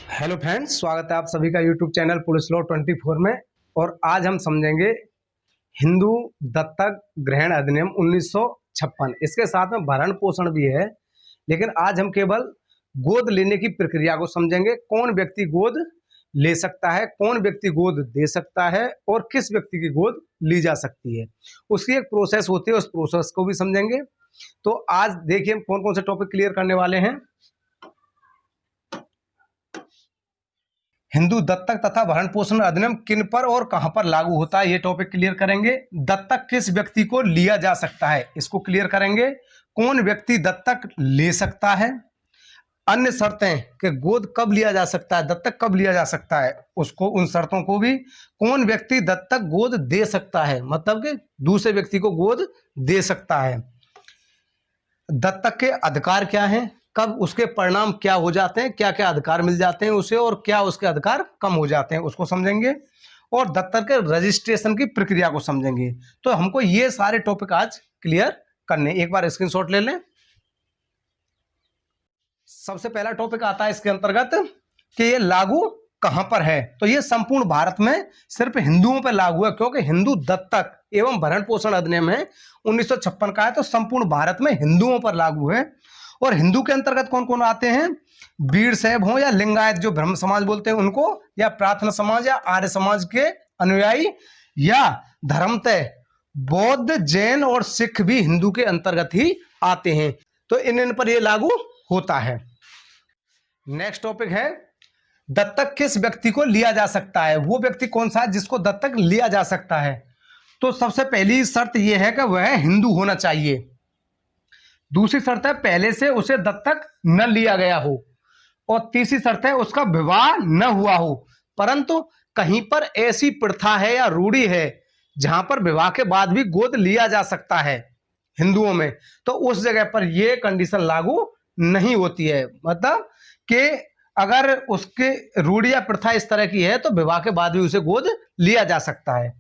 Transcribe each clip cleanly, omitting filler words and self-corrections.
Hello friends, स्वागत है आप सभी का यूट्यूब चैनल पुलिस लॉ 24 में। और आज हम समझेंगे हिंदू दत्तक ग्रहण अधिनियम 1956। इसके साथ में भरण पोषण भी है, लेकिन आज हम केवल गोद लेने की प्रक्रिया को समझेंगे। कौन व्यक्ति गोद ले सकता है, कौन व्यक्ति गोद दे सकता है और किस व्यक्ति की गोद ली जा सकती है, उसकी एक प्रोसेस होती है, उस प्रोसेस को भी समझेंगे। तो आज देखिए हम कौन कौन से टॉपिक क्लियर करने वाले हैं। हिंदू दत्तक तथा भरण पोषण अधिनियम किन पर और कहां पर लागू होता है, ये टॉपिक क्लियर करेंगे। दत्तक किस व्यक्ति को लिया जा सकता है, इसको क्लियर करेंगे। कौन व्यक्ति दत्तक ले सकता है, अन्य शर्तें कि गोद कब लिया जा सकता है, दत्तक कब लिया जा सकता है, उसको उन शर्तों को भी। कौन व्यक्ति दत्तक गोद दे सकता है, मतलब कि दूसरे व्यक्ति को गोद दे सकता है। दत्तक के अधिकार क्या हैं, कब उसके परिणाम क्या हो जाते हैं, क्या क्या अधिकार मिल जाते हैं उसे और क्या उसके अधिकार कम हो जाते हैं, उसको समझेंगे। और दत्तक के रजिस्ट्रेशन की प्रक्रिया को समझेंगे। तो हमको ये सारे टॉपिक आज क्लियर करने, एक बार स्क्रीनशॉट ले लें। सबसे पहला टॉपिक आता है इसके अंतर्गत कि ये लागू कहां पर है। तो ये संपूर्ण भारत में सिर्फ हिंदुओं पर लागू है, क्योंकि हिंदू दत्तक एवं भरण पोषण अधिनियम है 1956 का है, तो संपूर्ण भारत में हिंदुओं पर लागू है। और हिंदू के अंतर्गत कौन कौन आते हैं, बीड़ साहब हो या लिंगायत जो ब्रह्म समाज बोलते हैं उनको, या प्रार्थना समाज या आर्य समाज के अनुयायी, या धर्मतः बौद्ध जैन और सिख भी हिंदू के अंतर्गत ही आते हैं। तो इन पर यह लागू होता है। नेक्स्ट टॉपिक है दत्तक किस व्यक्ति को लिया जा सकता है। वो व्यक्ति कौन सा है जिसको दत्तक लिया जा सकता है। तो सबसे पहली शर्त यह है कि वह हिंदू होना चाहिए। दूसरी शर्त है पहले से उसे दत्तक न लिया गया हो। और तीसरी शर्त है उसका विवाह न हुआ हो, परंतु कहीं पर ऐसी प्रथा है या रूढ़ी है जहां पर विवाह के बाद भी गोद लिया जा सकता है हिंदुओं में, तो उस जगह पर यह कंडीशन लागू नहीं होती है। मतलब कि अगर उसके रूढ़ी या प्रथा इस तरह की है तो विवाह के बाद भी उसे गोद लिया जा सकता है।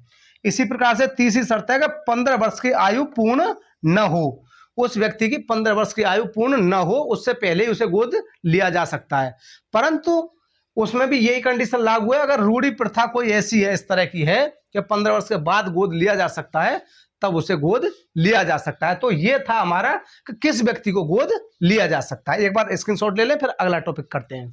इसी प्रकार से तीसरी शर्त है कि 15 वर्ष की आयु पूर्ण न हो। उस व्यक्ति की 15 वर्ष की आयु पूर्ण न हो, उससे पहले ही उसे गोद लिया जा सकता है। परंतु उसमें भी यही कंडीशन लागू है, अगर रूढ़ी प्रथा कोई ऐसी है, इस तरह की है कि 15 वर्ष के बाद गोद लिया जा सकता है, तब उसे गोद लिया जा सकता है। तो यह था हमारा कि किस व्यक्ति को गोद लिया जा सकता है। एक बार स्क्रीनशॉट ले लें, फिर अगला टॉपिक करते हैं।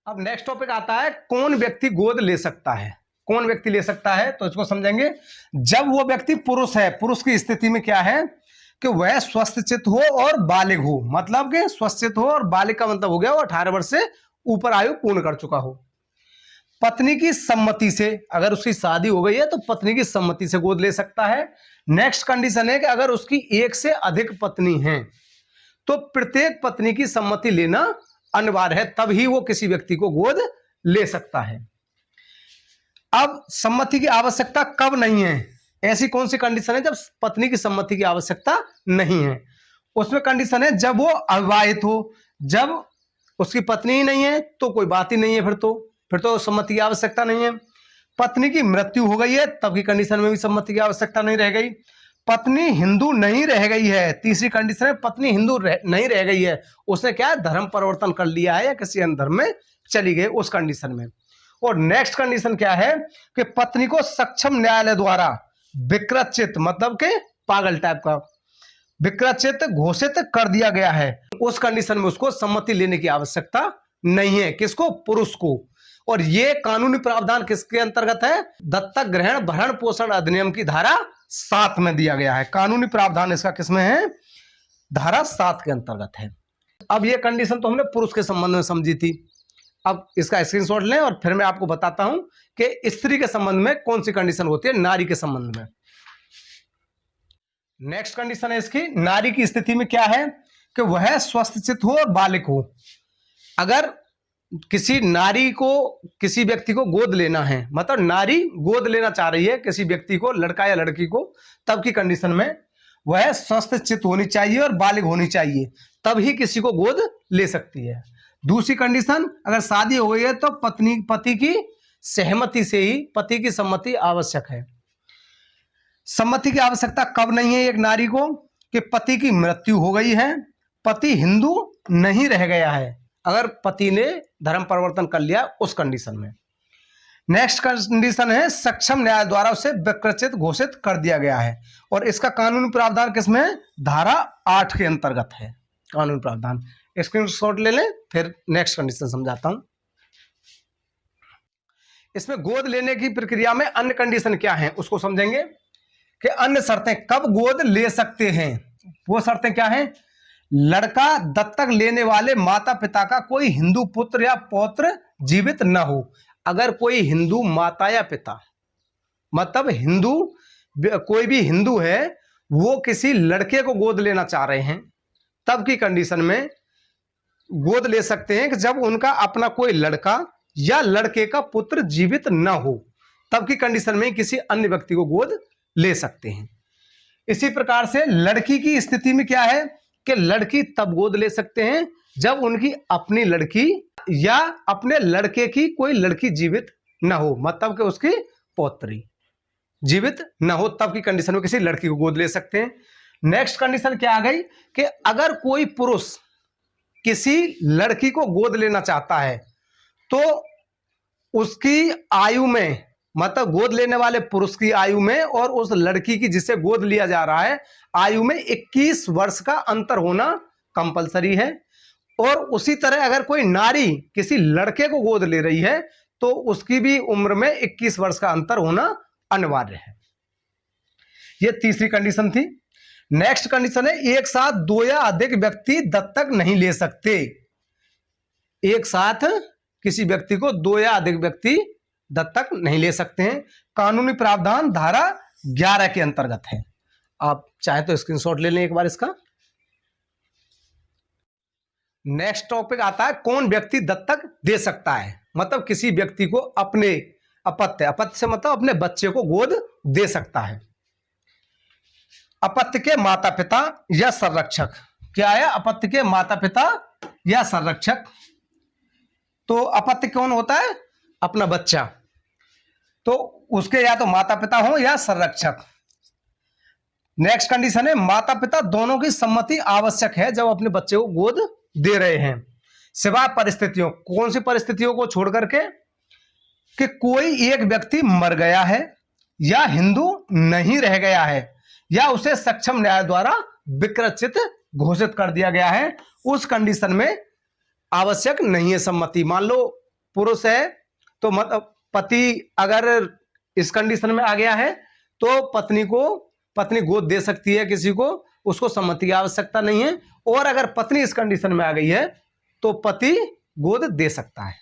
अब नेक्स्ट टॉपिक आता है कौन व्यक्ति गोद ले सकता है। कौन व्यक्ति ले सकता है, तो इसको समझेंगे। जब वो व्यक्ति पुरुष है, पुरुष की स्थिति में क्या है कि वह स्वस्थ चित्त हो और बालिग हो। मतलब कि स्वस्थ चित्त हो और बालिग का मतलब हो गया वो 18 वर्ष से ऊपर आयु पूर्ण कर चुका हो। पत्नी की सम्मति से, अगर उसकी शादी हो गई है तो पत्नी की सम्मति से गोद ले सकता है। नेक्स्ट कंडीशन है कि अगर उसकी एक से अधिक पत्नी है तो प्रत्येक पत्नी की सम्मति लेना अनिवार्य है, तभी वो किसी व्यक्ति को गोद ले सकता है। अब सम्मति की आवश्यकता कब नहीं है, ऐसी कौन सी कंडीशन है जब पत्नी की सम्मति की आवश्यकता नहीं है। उसमें कंडीशन है जब वो अविवाहित हो। जब उसकी पत्नी ही नहीं है तो कोई बात ही नहीं है, फिर तो सम्मति की आवश्यकता नहीं है। पत्नी की मृत्यु हो गई है, तब की कंडीशन में भी सम्मति की आवश्यकता नहीं रह गई। पत्नी हिंदू नहीं रह गई है, तीसरी कंडीशन है पत्नी हिंदू नहीं रह गई है, उसने क्या है धर्म परिवर्तन कर लिया है या किसी अन्य धर्म में चली गई, उस कंडीशन में। और नेक्स्ट कंडीशन क्या है कि पत्नी को सक्षम न्यायालय द्वारा विकृतचित, मतलब के पागल टाइप का विकृतचित घोषित कर दिया गया है, उस कंडीशन में उसको सम्मति लेने की आवश्यकता नहीं है। किसको, पुरुष को। और ये कानूनी प्रावधान किसके अंतर्गत है, दत्तक ग्रहण भरण पोषण अधिनियम की धारा 7 में दिया गया है। कानूनी प्रावधान इसका किसमें है, धारा 7 के अंतर्गत है। अब ये कंडीशन तो हमने पुरुष के संबंध में समझी थी। अब इसका स्क्रीनशॉट लें और फिर मैं आपको बताता हूं कि स्त्री के संबंध में कौन सी कंडीशन होती है नारी के संबंध में। नेक्स्ट कंडीशन है इसकी, नारी की स्थिति में क्या है कि वह स्वस्थ चित्त हो और बालिग हो। अगर किसी नारी को किसी व्यक्ति को गोद लेना है, मतलब नारी गोद लेना चाह रही है किसी व्यक्ति को, लड़का या लड़की को, तब की कंडीशन में वह स्वस्थ चित्त होनी चाहिए और बालिग होनी चाहिए, तब ही किसी को गोद ले सकती है। दूसरी कंडीशन, अगर शादी हो गई है तो पति की सहमति से ही, पति की सम्मति आवश्यक है। सम्मति की आवश्यकता कब नहीं है एक नारी को, कि पति की मृत्यु हो गई है, पति हिंदू नहीं रह गया है, अगर पति ने धर्म परिवर्तन कर लिया उस कंडीशन में। नेक्स्ट कंडीशन है सक्षम न्याय द्वारा उसे विकृचित घोषित कर दिया गया है, और इसका कानूनी प्रावधान किसमें है? धारा 8 के अंतर्गत है कानूनी प्रावधान। स्क्रीनशॉट ले लें, फिर नेक्स्ट कंडीशन समझाता हूं। इसमें गोद लेने की प्रक्रिया में अन्य कंडीशन क्या है उसको समझेंगे कि अन्य शर्तें कब गोद ले सकते हैं। वो शर्तें क्या हैं? लड़का दत्तक लेने वाले माता पिता का कोई हिंदू पुत्र या पौत्र जीवित न हो। अगर कोई हिंदू माता या पिता, मतलब हिंदू, कोई भी हिंदू है, वो किसी लड़के को गोद लेना चाह रहे हैं, तब की कंडीशन में गोद ले सकते हैं कि जब उनका अपना कोई लड़का या लड़के का पुत्र जीवित न हो, तब की कंडीशन में किसी अन्य व्यक्ति को गोद ले सकते हैं। इसी प्रकार से लड़की की स्थिति में क्या है कि लड़की तब गोद ले सकते हैं जब उनकी अपनी लड़की या अपने लड़के की कोई लड़की जीवित न हो, मतलब कि उसकी पौत्री जीवित न हो, तब की कंडीशन में किसी लड़की को गोद ले सकते हैं। नेक्स्ट कंडीशन क्या आ गई कि अगर कोई पुरुष किसी लड़की को गोद लेना चाहता है तो उसकी आयु में, मतलब गोद लेने वाले पुरुष की आयु में और उस लड़की की जिसे गोद लिया जा रहा है आयु में 21 वर्ष का अंतर होना कंपलसरी है। और उसी तरह अगर कोई नारी किसी लड़के को गोद ले रही है तो उसकी भी उम्र में 21 वर्ष का अंतर होना अनिवार्य है। यह तीसरी कंडीशन थी। नेक्स्ट कंडीशन है एक साथ 2 या अधिक व्यक्ति दत्तक नहीं ले सकते। एक साथ किसी व्यक्ति को 2 या अधिक व्यक्ति दत्तक नहीं ले सकते हैं। कानूनी प्रावधान धारा 11 के अंतर्गत है। आप चाहे तो स्क्रीनशॉट ले लें एक बार इसका। नेक्स्ट टॉपिक आता है कौन व्यक्ति दत्तक दे सकता है, मतलब किसी व्यक्ति को अपने अपत्य, अपत्य से मतलब अपने बच्चे को गोद दे सकता है। अपत्य के माता पिता या संरक्षक। क्या है? अपत्य के माता पिता या संरक्षक। तो अपत्य कौन होता है? अपना बच्चा, तो उसके या तो माता पिता हो या संरक्षक। नेक्स्ट कंडीशन है माता पिता दोनों की सम्मति आवश्यक है जब अपने बच्चे को गोद दे रहे हैं, सिवाय परिस्थितियों, कौन सी परिस्थितियों को छोड़ करके कि कोई एक व्यक्ति मर गया है या हिंदू नहीं रह गया है या उसे सक्षम न्याय द्वारा विकृचित घोषित कर दिया गया है, उस कंडीशन में आवश्यक नहीं है सम्मति। मान लो पुरुष है तो मतलब पति अगर इस कंडीशन में आ गया है तो पत्नी गोद दे सकती है किसी को, उसको सम्मति की आवश्यकता नहीं है। और अगर पत्नी इस कंडीशन में आ गई है तो पति गोद दे सकता है।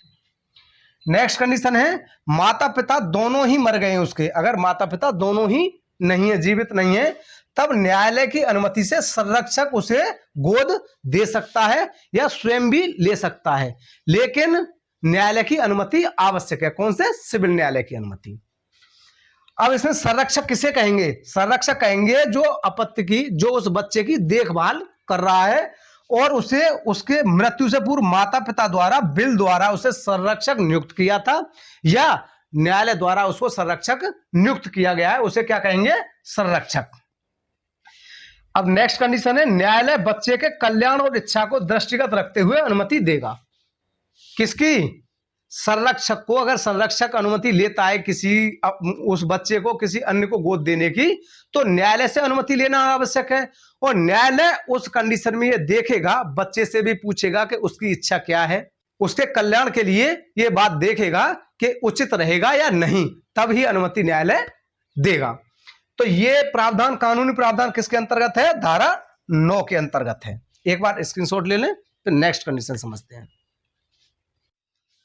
नेक्स्ट कंडीशन है माता पिता दोनों ही मर गए हैं उसके, अगर माता पिता दोनों ही नहीं है, जीवित नहीं है, तब न्यायालय की अनुमति से संरक्षक उसे गोद दे सकता है या स्वयं भी ले सकता है, लेकिन न्यायालय की अनुमति आवश्यक है। कौन से? सिविल न्यायालय की अनुमति। अब इसमें संरक्षक किसे कहेंगे? संरक्षक कहेंगे जो अपत्य की, जो उस बच्चे की देखभाल कर रहा है और उसे उसके मृत्यु से पूर्व माता पिता द्वारा बिल द्वारा उसे संरक्षक नियुक्त किया था या न्यायालय द्वारा उसको संरक्षक नियुक्त किया गया है, उसे क्या कहेंगे? संरक्षक। अब नेक्स्ट कंडीशन है न्यायालय बच्चे के कल्याण और इच्छा को दृष्टिगत रखते हुए अनुमति देगा। किसकी? संरक्षक को। अगर संरक्षक अनुमति लेता है किसी उस बच्चे को किसी अन्य को गोद देने की तो न्यायालय से अनुमति लेना आवश्यक है, और न्यायालय उस कंडीशन में ये देखेगा, बच्चे से भी पूछेगा कि उसकी इच्छा क्या है, उसके कल्याण के लिए ये बात देखेगा कि उचित रहेगा या नहीं, तब ही अनुमति न्यायालय देगा। तो ये प्रावधान, कानूनी प्रावधान किसके अंतर्गत है? धारा 9 के अंतर्गत है। एक बार स्क्रीनशॉट ले लें, फिर नेक्स्ट कंडीशन समझते हैं।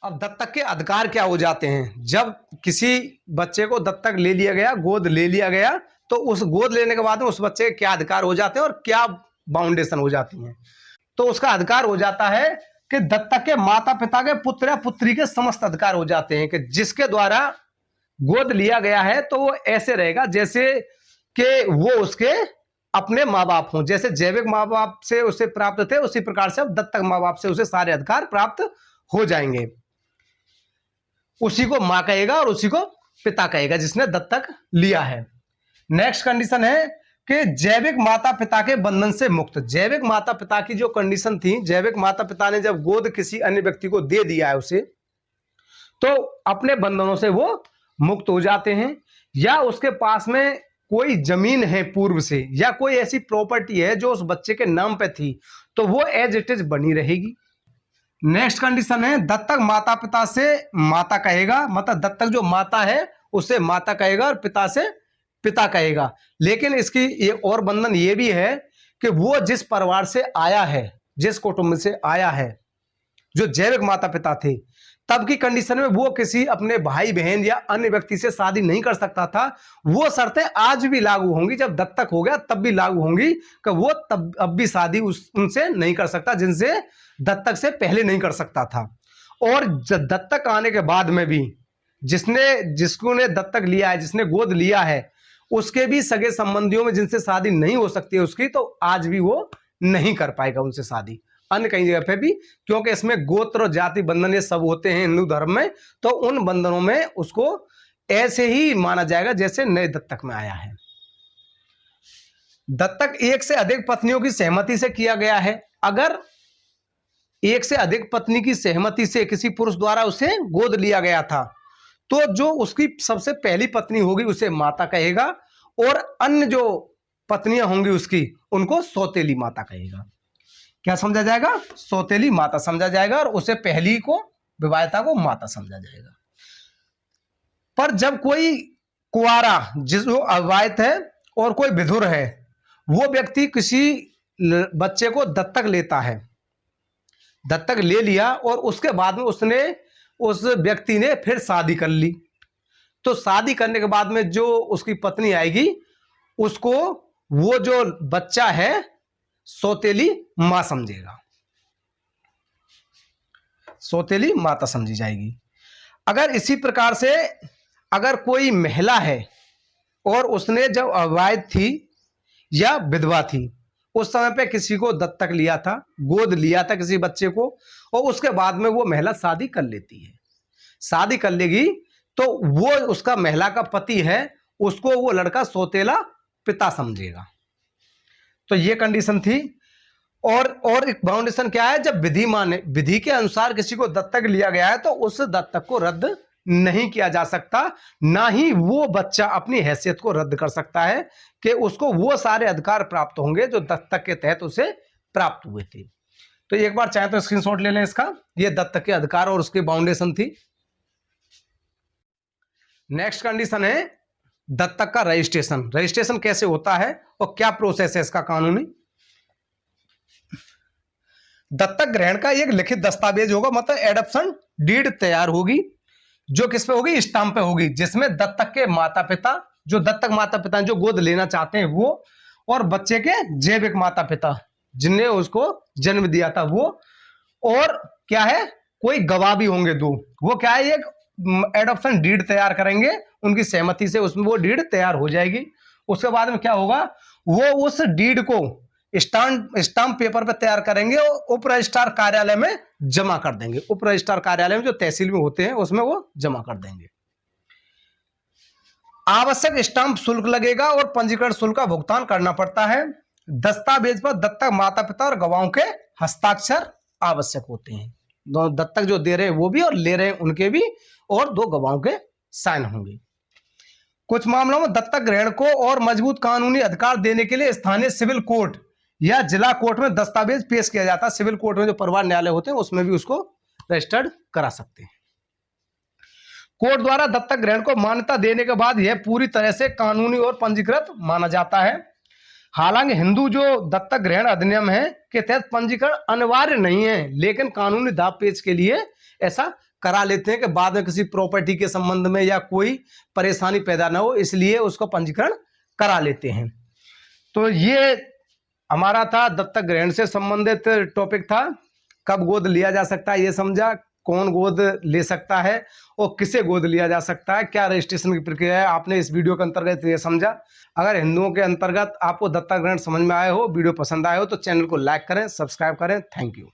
अब दत्तक के अधिकार क्या हो जाते हैं? जब किसी बच्चे को दत्तक ले लिया गया, गोद ले लिया गया, तो उस गोद लेने के बाद में उस बच्चे के क्या अधिकार हो जाते हैं और क्या बाउंडेशन हो जाती हैं? तो उसका अधिकार हो जाता है कि दत्तक के माता पिता के पुत्र या पुत्री के समस्त अधिकार हो जाते हैं कि जिसके द्वारा गोद लिया गया है तो वो ऐसे रहेगा जैसे कि वो उसके अपने माँ बाप हों। जैसे जैविक माँ बाप से उसे प्राप्त थे उसी प्रकार से अब दत्तक माँ बाप से उसे सारे अधिकार प्राप्त हो जाएंगे। उसी को माँ कहेगा और उसी को पिता कहेगा जिसने दत्तक लिया है। नेक्स्ट कंडीशन है कि जैविक माता पिता के बंधन से मुक्त। जैविक माता पिता की जो कंडीशन थी, जैविक माता पिता ने जब गोद किसी अन्य व्यक्ति को दे दिया है उसे, तो अपने बंधनों से वो मुक्त हो जाते हैं। या उसके पास में कोई जमीन है पूर्व से, या कोई ऐसी प्रॉपर्टी है जो उस बच्चे के नाम पे थी, तो वो एज इट इज बनी रहेगी। नेक्स्ट कंडीशन है दत्तक माता पिता से माता कहेगा, मतलब दत्तक जो माता है उसे माता कहेगा और पिता से पिता कहेगा। लेकिन इसकी ये और बंधन ये भी है कि वो जिस परिवार से आया है, जिस कुटुंब से आया है, जो जैविक माता पिता थे, तब की कंडीशन में वो किसी अपने भाई बहन या अन्य व्यक्ति से शादी नहीं कर सकता था। वो शर्तें आज भी लागू होंगी, जब दत्तक हो गया तब भी लागू होंगी कि वो तब अब भी शादी उनसे नहीं कर सकता जिनसे दत्तक से पहले नहीं कर सकता था। और दत्तक आने के बाद में भी जिसको ने दत्तक लिया है, जिसने गोद लिया है, उसके भी सगे संबंधियों में जिनसे शादी नहीं हो सकती है उसकी, तो आज भी वो नहीं कर पाएगा उनसे शादी, अन्य कई जगह पे भी, क्योंकि इसमें गोत्र और जाति बंधन ये सब होते हैं हिंदू धर्म में, तो उन बंधनों में उसको ऐसे ही माना जाएगा जैसे नए दत्तक में आया है। दत्तक एक से अधिक पत्नियों की सहमति से किया गया है। अगर एक से अधिक पत्नी की सहमति से किसी पुरुष द्वारा उसे गोद लिया गया था, तो जो उसकी सबसे पहली पत्नी होगी उसे माता कहेगा, और अन्य जो पत्नियां होंगी उसकी, उनको सौतेली माता कहेगा। क्या समझा जाएगा? सौतेली माता समझा जाएगा, और उसे पहली को, विवाहिता को माता समझा जाएगा। पर जब कोई कुंवारा, जो अविवाहित है और कोई विधुर है, वो व्यक्ति किसी बच्चे को दत्तक लेता है, दत्तक ले लिया और उसके बाद में उस व्यक्ति ने फिर शादी कर ली, तो शादी करने के बाद में जो उसकी पत्नी आएगी, उसको वो जो बच्चा है सौतेली मां समझेगा, सौतेली माता समझी जाएगी। अगर इसी प्रकार से अगर कोई महिला है और उसने जब अविवाहित थी या विधवा थी, उस समय पे किसी को दत्तक लिया था, गोद लिया था किसी बच्चे को, और उसके बाद में वो महिला शादी कर लेती है, शादी कर लेगी, तो वो उसका महिला का पति है, उसको वो लड़का सौतेला पिता समझेगा। तो ये कंडीशन थी। और एक बाउंडेशन क्या है, जब विधि के अनुसार किसी को दत्तक लिया गया है, तो उस दत्तक को रद्द नहीं किया जा सकता, ना ही वो बच्चा अपनी हैसियत को रद्द कर सकता है कि उसको वो सारे अधिकार प्राप्त होंगे जो दत्तक के तहत उसे प्राप्त हुए थे। तो एक बार चाहे तो स्क्रीनशॉट ले लें इसका, ये दत्तक के अधिकार और उसकी बाउंडेशन थी। नेक्स्ट कंडीशन है दत्तक का रजिस्ट्रेशन। रजिस्ट्रेशन कैसे होता है और क्या प्रोसेस है इसका कानूनी? दत्तक ग्रहण का एक लिखित दस्तावेज होगा, मतलब एडॉप्शन डीड तैयार होगी, जो किस पे होगी? स्टाम्प पे होगी, जिसमें दत्तक के माता पिता, जो दत्तक माता पिता जो गोद लेना चाहते हैं वो, और बच्चे के जैविक माता पिता जिनने उसको जन्म दिया था वो, और क्या है, कोई गवाह भी होंगे दो, वो क्या है, एक एडॉप्शन डीड तैयार करेंगे, उनकी सहमति से उसमें वो डीड तैयार हो जाएगी। उसके बाद में क्या होगा, वो उस डीड को स्टाम्प पेपर पे तैयार करेंगे और उप रजिस्ट्रार कार्यालय में जमा कर देंगे। उप रजिस्ट्रार कार्यालय में जो तहसील में होते हैं उसमें वो जमा कर देंगे। आवश्यक स्टाम्प शुल्क लगेगा और पंजीकरण शुल्क का भुगतान करना पड़ता है। दस्तावेज पर दत्तक माता पिता और गवाहों के हस्ताक्षर आवश्यक होते हैं। दोनों दत्तक जो दे रहे हैं वो भी और ले रहे हैं उनके भी, और दो गवाहों के साइन होंगे। कुछ मामलों में दत्तक ग्रहण को और मजबूत कानूनी अधिकार देने के लिए स्थानीय सिविल कोर्ट या जिला कोर्ट में दस्तावेज पेश किया जाता है। सिविल कोर्ट में जो परिवार न्यायालय होते हैं उसमें भी उसको रजिस्टर्ड करा सकते हैं। कोर्ट द्वारा दत्तक ग्रहण को मान्यता देने के बाद यह पूरी तरह से कानूनी और पंजीकृत माना जाता है। हालांकि हिंदू जो दत्तक ग्रहण अधिनियम है के तहत पंजीकरण अनिवार्य नहीं है, लेकिन कानूनी दाव पेच के लिए ऐसा करा लेते हैं कि बाद में किसी प्रॉपर्टी के संबंध में या कोई परेशानी पैदा ना हो, इसलिए उसको पंजीकरण करा लेते हैं। तो ये हमारा था दत्तक ग्रहण से संबंधित टॉपिक था। कब गोद लिया जा सकता है ये समझा, कौन गोद ले सकता है और किसे गोद लिया जा सकता है, क्या रजिस्ट्रेशन की प्रक्रिया है, आपने इस वीडियो के अंतर्गत ये समझा। अगर हिंदुओं के अंतर्गत आपको दत्तक ग्रहण समझ में आए हो, वीडियो पसंद आए हो, तो चैनल को लाइक करें, सब्सक्राइब करें। Thank you.